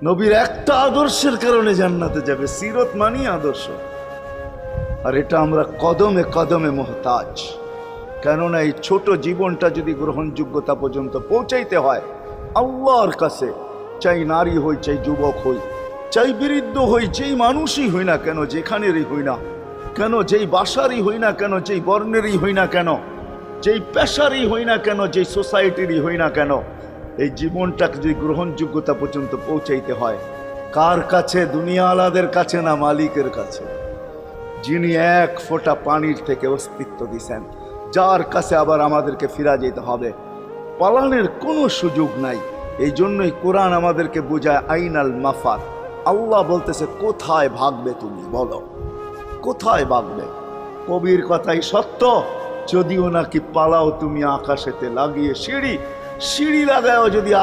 নবীর একটা আদর্শের কারণে জান্নাতে যাবে। সিরত মানি আদর্শ। আর এটা আমরা কদমে কদমে মুহতাজ। কেননা এই ছোট জীবনটা যদি গ্রহণযোগ্যতা পর্যন্ত পৌঁছাইতে হয় আল্লাহর কাছে, চাই নারী হই, চাই যুবক হই, চাই বৃদ্ধ হই, যেই মানুষই হই না কেন, যেখানেরই হই না কেন, যেই বাসারই হই না কেন, যেই বর্ণেরই হই না কেন, যেই পেশারই হই না কেন, যেই সোসাইটিরই হই না কেন, এই জীবনটাকে যদি গ্রহণযোগ্যতা পর্যন্ত পৌঁছাইতে হয় কার কাছে? দুনিয়া আলাদের কাছে না, মালিকের কাছে, যিনি এক ফোঁটা পানির থেকে অস্তিত্ব দিছেন, যার কাছে আবার আমাদেরকে ফিরা যেতে হবে। পালানের কোনো সুযোগ নাই। এই জন্যই কোরআন আমাদেরকে বোঝায় আইনাল মাফার। আল্লাহ বলতেছে কোথায় ভাগবে তুমি, বলো কোথায় ভাগবে? কবির কথাই সত্য, যদিও নাকি পালাও তুমি আকাশেতে লাগিয়ে সিঁড়ি, সিঁড়ি লাগাও যদি